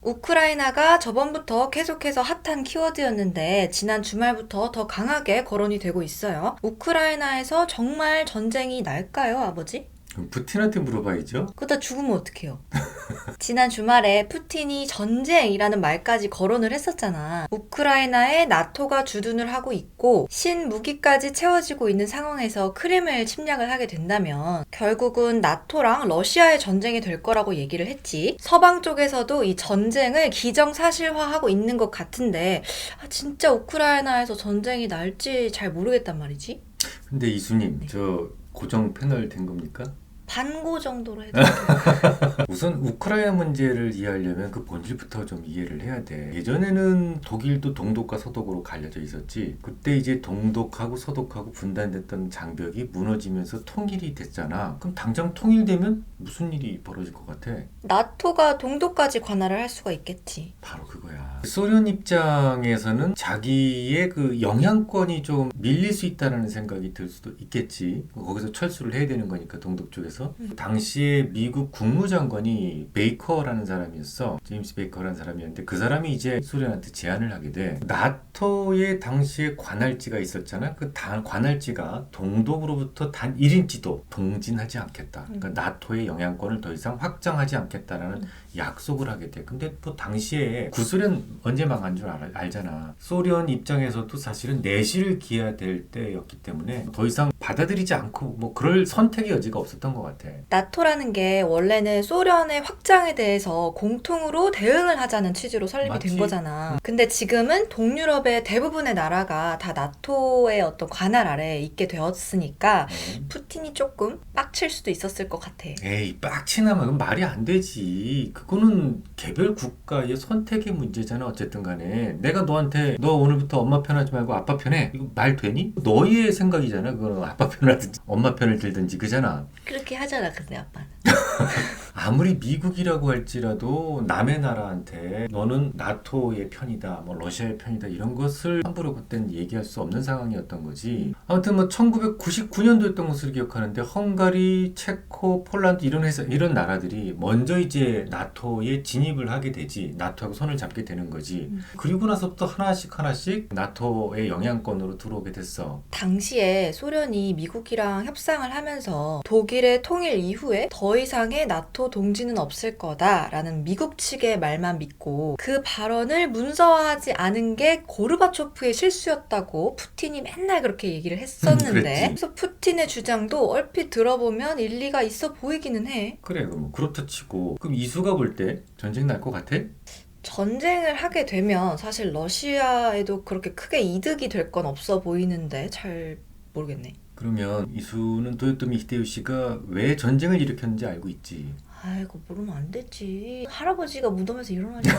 우크라이나가 저번부터 계속해서 핫한 키워드였는데 지난 주말부터 더 강하게 거론이 되고 있어요. 우크라이나에서 정말 전쟁이 날까요, 아버지? 그럼 푸틴한테 물어봐야죠. 그러다 죽으면 어떡해요? 지난 주말에 푸틴이 전쟁이라는 말까지 거론을 했었잖아. 우크라이나에 나토가 주둔을 하고 있고 신무기까지 채워지고 있는 상황에서 크림을 침략을 하게 된다면 결국은 나토랑 러시아의 전쟁이 될 거라고 얘기를 했지. 서방 쪽에서도 이 전쟁을 기정사실화하고 있는 것 같은데 진짜 우크라이나에서 전쟁이 날지 잘 모르겠단 말이지. 근데 이수님, 저 고정 패널 된 겁니까? 반고 정도로 해도 우선 우크라이나 문제를 이해하려면 그 본질부터 좀 이해를 해야 돼. 예전에는 독일도 동독과 서독으로 갈려져 있었지. 그때 이제 동독하고 서독하고 분단됐던 장벽이 무너지면서 통일이 됐잖아. 그럼 당장 통일되면 무슨 일이 벌어질 것 같아? 나토가 동독까지 관할을 할 수가 있겠지. 바로 그거야. 소련 입장에서는 자기의 그 영향권이 좀 밀릴 수 있다는 생각이 들 수도 있겠지. 거기서 철수를 해야 되는 거니까 동독 쪽에서. 당시에 미국 국무장관이 베이커라는 사람이었어. 제임스 베이커라는 사람이었는데 그 사람이 이제 소련한테 제안을 하게 돼. 나토의 당시에 관할지가 있었잖아. 그 관할지가 동독으로부터 단 1인치도 동진하지 않겠다. 그러니까 나토의 영향권을 더 이상 확장하지 않겠다라는 약속을 하게 돼. 근데 또 당시에 구소련 언제 망한 줄 알잖아. 소련 입장에서도 사실은 내실을 기해야 될 때였기 때문에 더 이상 받아들이지 않고 뭐 그럴 선택의 여지가 없었던 것 같아. 나토라는 게 원래는 소련의 확장에 대해서 공통으로 대응을 하자는 취지로 설립이 맞지. 된 거잖아. 근데 지금은 동유럽의 대부분의 나라가 다 나토의 어떤 관할 아래에 있게 되었으니까 푸틴이 조금 빡칠 수도 있었을 것 같아. 에이, 빡치나마 그건 말이 안 되지. 그거는 개별 국가의 선택의 문제잖아. 어쨌든 간에 내가 너한테 너 오늘부터 엄마 편하지 말고 아빠 편해. 이거 말 되니? 너의 생각이잖아. 그거는 아빠 편을 하든지 엄마 편을 들든지 그잖아. 그렇게 하잖아, 근데 아빠는. 아무리 미국이라고 할지라도 남의 나라한테 너는 나토의 편이다, 뭐 러시아의 편이다 이런 것을 함부로 그때는 얘기할 수 없는 상황이었던 거지. 아무튼 뭐 1999년도였던 것으로 기억하는데 헝가리, 체코, 폴란드 이런 나라들이 먼저 이제 나토에 진입을 하게 되지. 나토하고 손을 잡게 되는 거지. 그리고 나서부터 하나씩 나토의 영향권으로 들어오게 됐어. 당시에 소련이 미국이랑 협상을 하면서 독일의 통일 이후에 더 이상의 나토 동지는 없을 거다라는 미국 측의 말만 믿고 그 발언을 문서화하지 않은 게 고르바초프의 실수였다고 푸틴이 맨날 그렇게 얘기를 했었는데 그랬지. 그래서 푸틴의 주장도 얼핏 들어보면 일리가 있어 보이기는 해. 그래, 그럼 그렇다 치고 그럼 이수가 볼 때 전쟁 날 것 같아? 전쟁을 하게 되면 사실 러시아에도 그렇게 크게 이득이 될 건 없어 보이는데 잘 모르겠네. 그러면 이수는 도요토미 히데요시가 왜 전쟁을 일으켰는지 알고 있지. 아이고 모르면 안 되지. 할아버지가 무덤에서 일어나죠.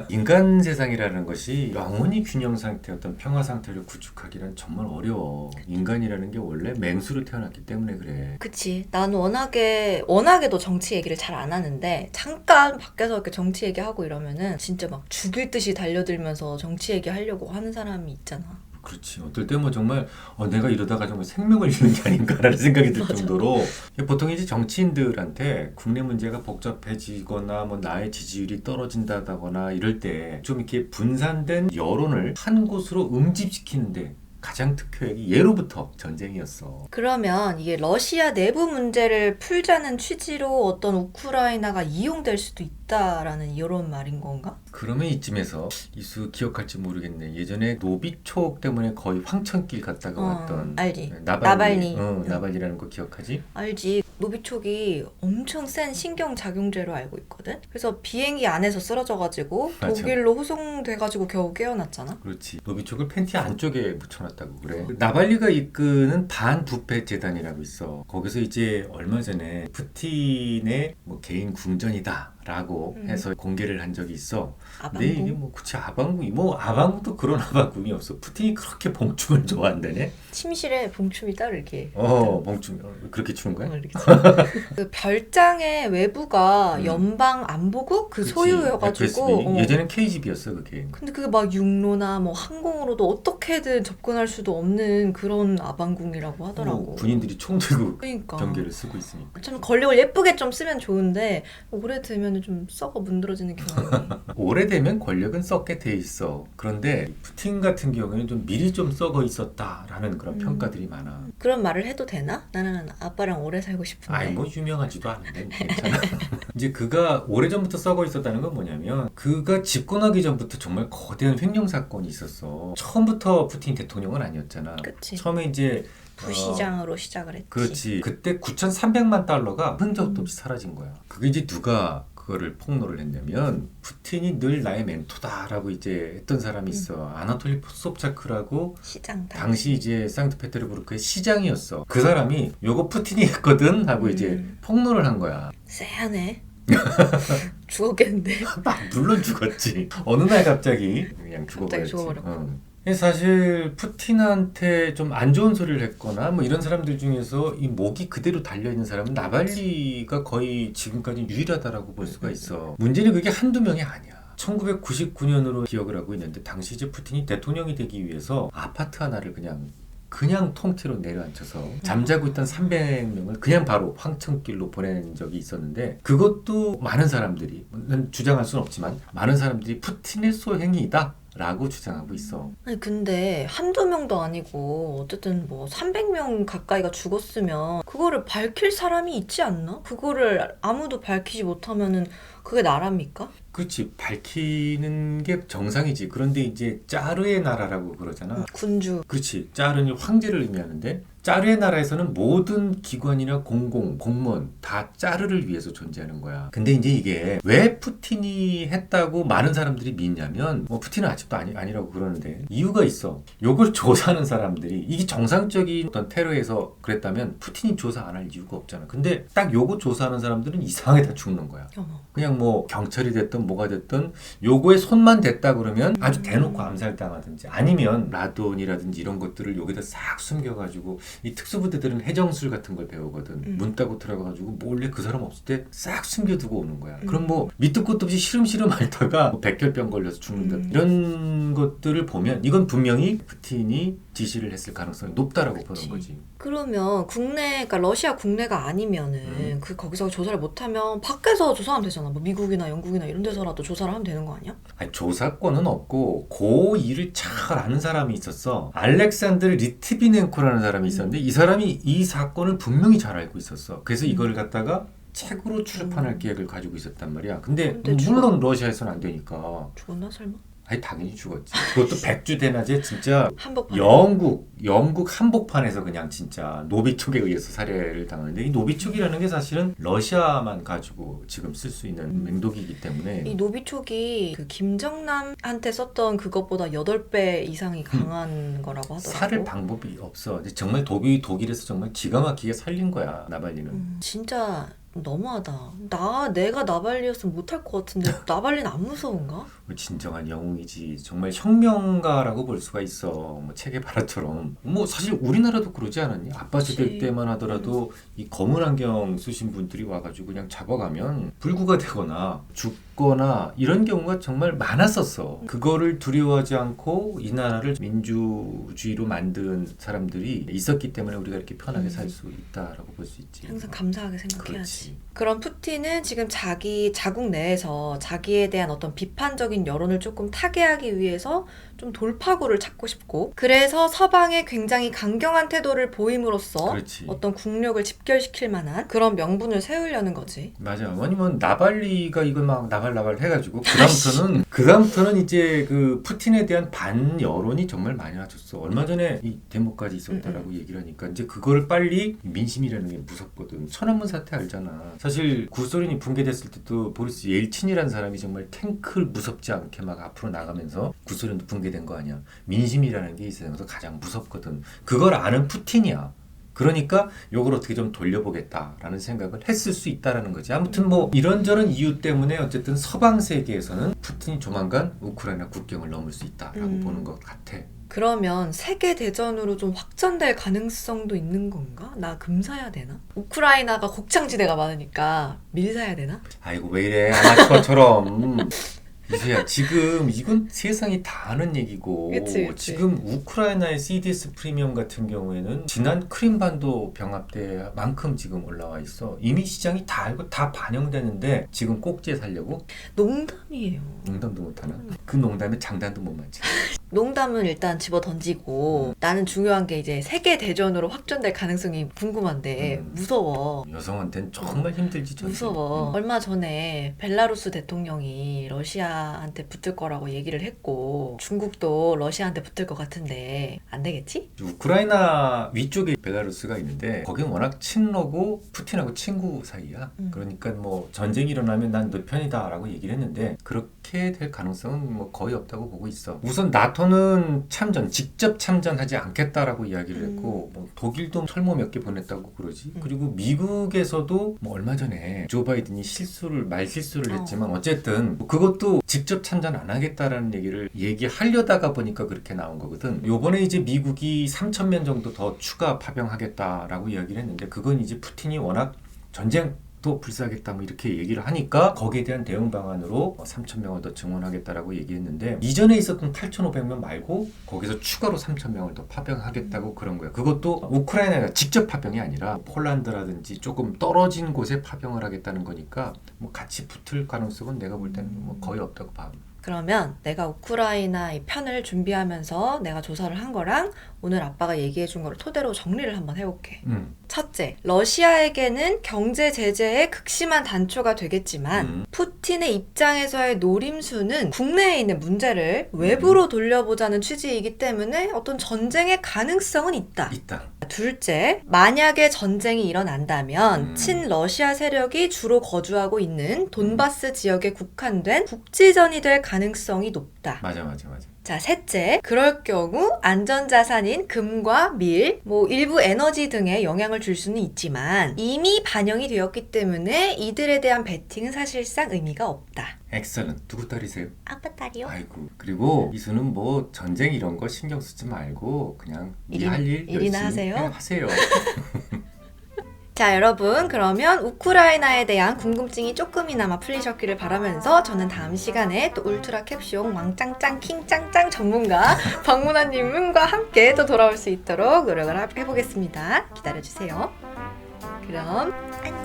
인간 세상이라는 것이 영원히 균형 상태, 어떤 평화 상태를 구축하기란 정말 어려워. 인간이라는 게 원래 맹수로 태어났기 때문에 그래. 그치. 난 워낙에도 정치 얘기를 잘 안 하는데 잠깐 밖에서 이렇게 정치 얘기하고 이러면은 진짜 막 죽일 듯이 달려들면서 정치 얘기하려고 하는 사람이 있잖아. 그렇지. 어떨 때 뭐 정말 내가 이러다가 정말 생명을 잃는 게 아닌가라는 생각이 들 맞아. 정도로 보통 이제 정치인들한테 국내 문제가 복잡해지거나 뭐 나의 지지율이 떨어진다거나 이럴 때 좀 이렇게 분산된 여론을 한 곳으로 응집시키는데 가장 특효약이 예로부터 전쟁이었어. 그러면 이게 러시아 내부 문제를 풀자는 취지로 어떤 우크라이나가 이용될 수도 있다라는 이런 말인 건가? 그러면 이쯤에서 이수 기억할지 모르겠네. 예전에 노비촉 때문에 거의 황천길 갔다가 왔던 알지. 나발리. 나발리. 나발리라는 거 기억하지? 알지. 노비촉이 엄청 센 신경작용제로 알고 있거든. 그래서 비행기 안에서 쓰러져가지고 맞아. 독일로 후송돼가지고 겨우 깨어났잖아. 그렇지. 노비촉을 팬티 안쪽에 묻혀놨다고 그래. 나발리가 이끄는 반부패 재단이라고 있어. 거기서 이제 얼마 전에 푸틴의 뭐 개인 궁전이다. 라고 해서 공개를 한 적이 있어. 근데 이게 아방궁? 뭐 그치 아방궁이 뭐 아방궁도 그런 아방궁이 없어. 푸틴이 그렇게 봉춤을 좋아한다네. 침실에 봉춤이 따로 이렇게 봉춤 그렇게 추는 거야? 이렇게 그 별장의 외부가 연방 안보국 그 그치. 소유여가지고 FSB. 예전엔 KGB였어 그게. 근데 그게 막 육로나 뭐 항공으로도 어떻게든 접근할 수도 없는 그런 아방궁이라고 하더라고. 뭐 군인들이 총 들고 그러니까 경계를 쓰고 있으니까. 참 권력을 예쁘게 좀 쓰면 좋은데 오래 되면 오래되면 좀 썩어 문드러지는 경향이. 오래되면 권력은 썩게 돼 있어. 그런데 푸틴 같은 경우에는 좀 미리 좀 썩어 있었다라는 그런 평가들이 많아. 그런 말을 해도 되나? 나는 아빠랑 오래 살고 싶은데. 아이 뭐 유명하지도 않은데 괜찮아. 이제 그가 오래전부터 썩어 있었다는 건 뭐냐면 그가 집권하기 전부터 정말 거대한 횡령 사건이 있었어. 처음부터 푸틴 대통령은 아니었잖아. 그치. 처음에 이제 부시장으로 시작을 했지. 그렇지. 그때 9,300만 달러가 흔적도 없이 사라진 거야. 그게 이제 누가 그거를 폭로를 했냐면 푸틴이 늘 나의 멘토다라고 이제 했던 사람이 있어. 아나톨리 sobchak라고 시장 당시 이제 상트페테르부르크의 시장이었어. 그 사람이 요거 푸틴이 했거든 하고 이제 폭로를 한 거야. 쎄하네. 죽었겠는데. 물론 죽었지. 어느 날 갑자기 그냥 죽어버렸지. 죽어버렸고. 사실 푸틴한테 좀 안 좋은 소리를 했거나 뭐 이런 사람들 중에서 이 목이 그대로 달려있는 사람은 나발리가 거의 지금까지 유일하다라고 볼 수가 있어. 문제는 그게 한두 명이 아니야. 1999년으로 기억을 하고 있는데 당시 이제 푸틴이 대통령이 되기 위해서 아파트 하나를 그냥 통째로 내려앉혀서 잠자고 있던 300명을 그냥 바로 황천길로 보낸 적이 있었는데 그것도 많은 사람들이 주장할 수는 없지만 많은 사람들이 푸틴의 소행이다 라고 주장하고 있어. 아니 근데 한두 명도 아니고 어쨌든 뭐 300명 가까이가 죽었으면 그거를 밝힐 사람이 있지 않나? 그거를 아무도 밝히지 못하면은 그게 나랍니까? 그렇지. 밝히는 게 정상이지. 그런데 이제 짜르의 나라라고 그러잖아. 군주. 그렇지. 짜르는 황제를 의미하는데 짜르의 나라에서는 모든 기관이나 공무원 다 짜르를 위해서 존재하는 거야. 근데 이제 이게 왜 푸틴이 했다고 많은 사람들이 믿냐면 뭐 푸틴은 아직도 아니라고 그러는데 이유가 있어. 요걸 조사하는 사람들이 이게 정상적인 어떤 테러에서 그랬다면 푸틴이 조사 안 할 이유가 없잖아. 근데 딱 요거 조사하는 사람들은 이상하게 다 죽는 거야. 어머. 그냥 뭐 경찰이 됐든 뭐가 됐든 요거에 손만 댔다 그러면 아주 대놓고 암살당하든지 아니면 라돈이라든지 이런 것들을 여기다 싹 숨겨가지고 이 특수부대들은 해정술 같은 걸 배우거든. 문 따고 들어가가지고 몰래 그 사람 없을 때 싹 숨겨두고 오는 거야. 그럼 뭐 밑도 끝도 없이 시름시름 앓다가 뭐 백혈병 걸려서 죽는다. 이런 것들을 보면 이건 분명히 푸틴이 지시를 했을 가능성이 높다라고 보는 거지. 그러면 그러니까 러시아 국내가 아니면은 그 거기서 조사를 못하면 밖에서 조사하면 되잖아. 뭐 미국이나 영국이나 이런 데서라도 조사를 하면 되는 거 아니야? 아니, 조사권은 없고 그 일을 잘 아는 사람이 있었어. 알렉산드르 리트비넨코라는 사람이 있었는데 이 사람이 이 사건을 분명히 잘 알고 있었어. 그래서 이걸 갖다가 책으로 출판할 계획을 가지고 있었단 말이야. 근데 물론 러시아에서는 안 되니까. 죽었나 설마? 아니 당연히 죽었지. 그것도 백주대낮에 진짜 한복판. 영국 한복판에서 그냥 진짜 노비촉에 의해서 살해를 당하는데 이 노비촉이라는 게 사실은 러시아만 가지고 지금 쓸 수 있는 맹독이기 때문에 이 노비촉이 그 김정남한테 썼던 그것보다 8배 이상이 강한 거라고 하더라고. 살을 방법이 없어. 정말 독일에서 정말 기가 막히게 살린 거야 나발리는. 진짜 너무하다. 내가 나발리였으면 못할 것 같은데 나발리는 안 무서운가? 진정한 영웅이지. 정말 혁명가라고 볼 수가 있어. 뭐 체게바라처럼. 뭐 사실 우리나라도 그러지 않았니? 아빠 세대 때만 하더라도 이 검은 안경 쓰신 분들이 와가지고 그냥 잡아가면 불구가 되거나 죽거나 이런 경우가 정말 많았었어. 그거를 두려워하지 않고 이 나라를 민주주의로 만든 사람들이 있었기 때문에 우리가 이렇게 편하게 살 수 있다라고 볼 수 있지. 항상 감사하게 생각해야지. 그렇지. 그럼 푸틴은 지금 자기 자국 내에서 자기에 대한 어떤 비판적인 여론을 조금 타개하기 위해서 좀 돌파구를 찾고 싶고 그래서 서방에 굉장히 강경한 태도를 보임으로써 그렇지. 어떤 국력을 집결시킬 만한 그런 명분을 세우려는 거지. 맞아. 아니면 나발리가 이걸 막 나발 해가지고 그다음부터는 이제 그 푸틴에 대한 반 여론이 정말 많이 낮았어. 얼마 전에 이 데모까지 있었다라고 얘기를 하니까 이제 그거를 빨리 민심이라는 게 무섭거든. 천안문 사태 알잖아. 사실 구소련이 붕괴됐을 때도 보리스 옐친이라는 사람이 정말 탱크를 무섭지 않게 막 앞으로 나가면서 구소련도 붕괴된 거 아니야. 민심이라는 게 이 세상에서 가장 무섭거든. 그걸 아는 푸틴이야. 그러니까 요걸 어떻게 좀 돌려보겠다라는 생각을 했을 수 있다라는 거지. 아무튼 뭐 이런저런 이유 때문에 어쨌든 서방 세계에서는 푸틴이 조만간 우크라이나 국경을 넘을 수 있다라고 보는 것 같아. 그러면 세계대전으로 좀 확전될 가능성도 있는 건가? 나 금사야 되나? 우크라이나가 곡창지대가 많으니까 밀사야 되나? 아이고 왜 이래 아마추어처럼. 이수야, 지금 이건 세상이 다 아는 얘기고 그치. 지금 우크라이나의 CDS 프리미엄 같은 경우에는 지난 크림반도 병합 때만큼 지금 올라와 있어. 이미 시장이 다 알고 다 반영되는데 지금 꼭지에 살려고? 농담이에요. 농담도 못하나? 그 농담에 장단도 못 맞지. 농담은 일단 집어 던지고 나는 중요한 게 이제 세계 대전으로 확전될 가능성이 궁금한데 무서워. 여성한테는 정말 힘들지. 전쟁. 무서워. 얼마 전에 벨라루스 대통령이 러시아한테 붙을 거라고 얘기를 했고 중국도 러시아한테 붙을 것 같은데 안 되겠지? 우크라이나 위쪽에 벨라루스가 있는데 거긴 워낙 친러고 푸틴하고 친구 사이야. 그러니까 뭐 전쟁이 일어나면 난 너 편이다라고 얘기를 했는데 그렇게 될 가능성은 뭐 거의 없다고 보고 있어. 우선 나토는 직접 참전하지 않겠다라고 이야기를 했고 뭐 독일도 설모 몇 개 보냈다고 그러지. 그리고 미국에서도 뭐 얼마 전에 조 바이든이 말실수를 했지만 어쨌든 뭐 그것도 직접 참전 안 하겠다라는 얘기를 얘기하려다가 보니까 그렇게 나온 거거든. 요번에 이제 미국이 3,000명 정도 더 추가 파병하겠다라고 이야기를 했는데 그건 이제 푸틴이 워낙 전쟁 또 불사하겠다 뭐 이렇게 얘기를 하니까 거기에 대한 대응 방안으로 3,000명을 더 증원하겠다라고 얘기했는데 이전에 있었던 8,500명 말고 거기서 추가로 3,000명을 더 파병하겠다고 그런 거야. 그것도 우크라이나가 직접 파병이 아니라 폴란드라든지 조금 떨어진 곳에 파병을 하겠다는 거니까 뭐 같이 붙을 가능성은 내가 볼 때는 뭐 거의 없다고 봐. 그러면 내가 우크라이나의 편을 준비하면서 내가 조사를 한 거랑 오늘 아빠가 얘기해 준 거를 토대로 정리를 한번 해볼게. 첫째, 러시아에게는 경제 제재의 극심한 단초가 되겠지만 푸틴의 입장에서의 노림수는 국내에 있는 문제를 외부로 돌려보자는 취지이기 때문에 어떤 전쟁의 가능성은 있다. 둘째, 만약에 전쟁이 일어난다면 친러시아 세력이 주로 거주하고 있는 돈바스 지역에 국한된 국지전이 될 가능성이 높다. 맞아. 자, 셋째, 그럴 경우 안전자산인 금과 밀, 뭐 일부 에너지 등에 영향을 줄 수는 있지만 이미 반영이 되었기 때문에 이들에 대한 베팅은 사실상 의미가 없다. 엑셀런. 누구 딸이세요? 아빠 딸이요? 아이고. 그리고 이수는 뭐 전쟁 이런 거 신경 쓰지 말고 그냥 네 할 일 열심히 하세요. 하세요. 자, 여러분, 그러면 우크라이나에 대한 궁금증이 조금이나마 풀리셨기를 바라면서 저는 다음 시간에 또 울트라 캡숑 왕짱짱 킹짱짱 전문가 박문화님과 함께 또 돌아올 수 있도록 노력을 해보겠습니다. 기다려주세요. 그럼 안녕.